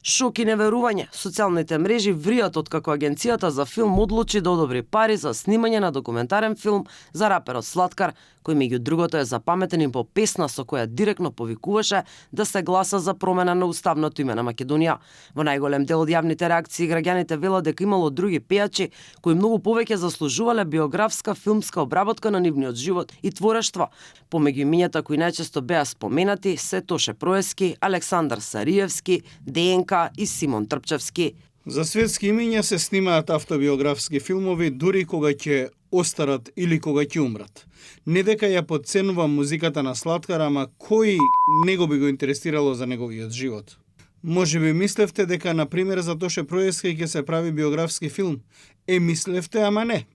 Шок и неверување. Социјалните мрежи вријат откако агенцијата за филм одлучи да одобри пари за снимање на документарен филм за раперот Слаткар, кој меѓу другото е запаметен и по песна со која директно повикуваше да се гласа за промена на уставното име на Македонија. Во најголем дел од јавните реакции граѓаните велат дека имало други пејачи кои многу повеќе заслужувале биографска филмска обработка на нивниот живот и творештво. Помеѓу имињата кои најчесто беа споменати се Тоше Проески, Александар Сариевски, ДНК и Симон Трпчевски. За светски имиња се снимаат автобиографски филмови дури кога ќе остарат или кога ќе умрат. Не дека ја подценува музиката на Слаткар, ама кој него би го интересирало за неговиот живот? Може би мислевте дека, например, за Тоше Проески ќе се прави биографски филм. Мислевте, ама не.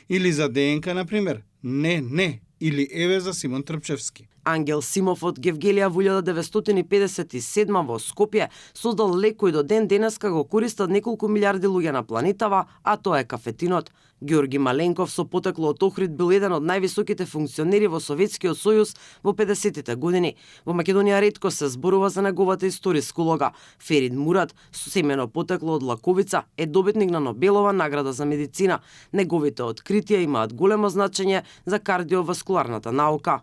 Или за ДНК, например. Не. Или еве за Симон Трпчевски. Ангел Симов од Гевгелија во 1957 во Скопје создал лек кој до ден денеска го користат неколку милиарди луѓе на планетава, а тоа е кафетинот. Георги Маленков со потекло од Охрид бил еден од највисоките функционери во Советскиот сојуз во 50-тите години. Во Македонија ретко се зборува за неговата историска улога. Ферид Мурат, со семено потекло од Лаковица, е добитник на Нобелова награда за медицина. Неговите откритија имаат големо значење за кардиоваскуларната наука.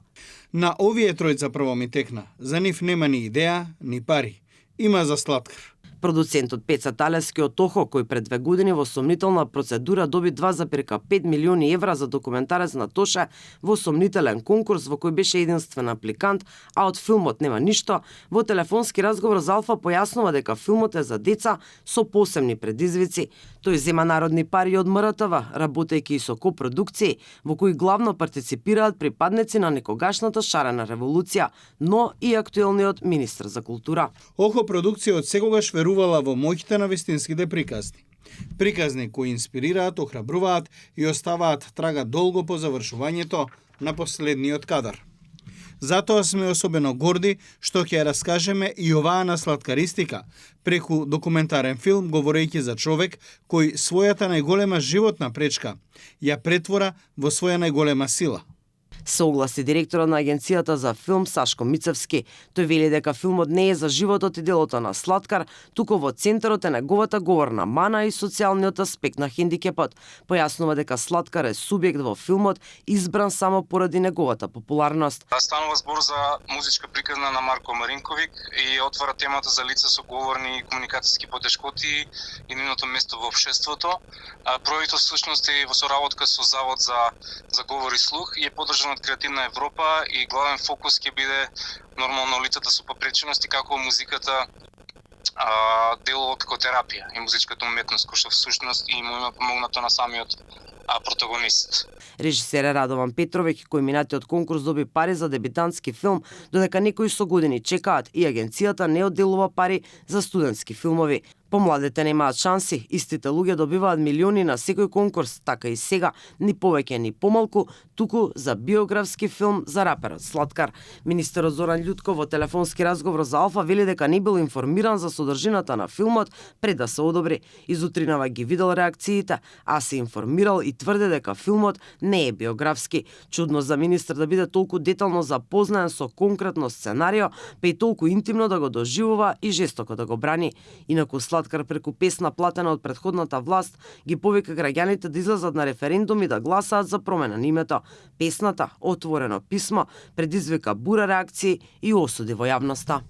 На овие тројца прво ми текна. За нив нема ни идеја, ни пари. Има за Слаткар. Продуцентот Пеца Талески од Тохо, кој пред 2 години во сомнителна процедура доби 2,5 милиони евра за документарец на Тоше во сомнителен конкурс во кој беше единствен апликант, а од филмот нема ништо, во телефонски разговор за Алфа појаснува дека филмот е за деца со посебни предизвици. Тој зема народни пари од МРТВ, работејќи и со копродукции, во кои главно партиципираат припадници на некогашната шарена револуција, но и актуелниот министр за култура. Охо продукција од секогаш верувала во моќта на вистинските приказни. Приказни кои инспирираат, охрабруваат и оставаат трага долго по завршувањето на последниот кадар. Затоа сме особено горди што ќе ја раскажеме и оваа насладкаристика преку документарен филм, говорејќи за човек кој својата најголема животна пречка ја претвора во своја најголема сила. Се огласи директорот на агенцијата за филм Сашко Мицевски. Тој вели дека филмот не е за животот и делото на Слаткар, туку во центарот е неговата говорна мана и социјалниот аспект на хендикепот. Појаснува дека Слаткар е субјект во филмот, избран само поради неговата популарност. Станува збор за музичка приказна на Марко Маринковик и отвара темата за лица со говорни и комуникацијски потешкоти и нивното место во општеството. Проектот всушност е во соработка со Завод за говор и слух и е поддржан од Креативна Европа и главен фокус ќе биде нормално лицата со попречености, како музиката делува како терапија и музичката уметност, која што всушност и му има помогнато на самиот протагонист. Режисер е Радован Петровиќ, кој минатиот конкурс доби пари за дебитантски филм, додека некои со години чекаат и агенцијата не одделува пари за студентски филмови. Помладите немаат шанси, истите луѓе добиваат милиони на секој конкурс, така и сега, ни повеќе ни помалку, туку за биографски филм за раперот Слаткар. Министерот Зоран Љутков во телефонски разговор за Алфа вели дека не бил информиран за содржината на филмот пред да се одобри. Изутринава ги видел реакциите, а се информирал и тврде дека филмот не е биографски. Чудно за министр да биде толку детално запознаен со конкретно сценарио, па и толку интимно да го доживува и жестоко да го брани. Инаку Слаткар преку песна платена од претходната власт ги повика граѓаните да излезат на референдум и да гласаат за промена на името. Песната, отворено писмо, предизвика бура реакции и осуди во јавноста.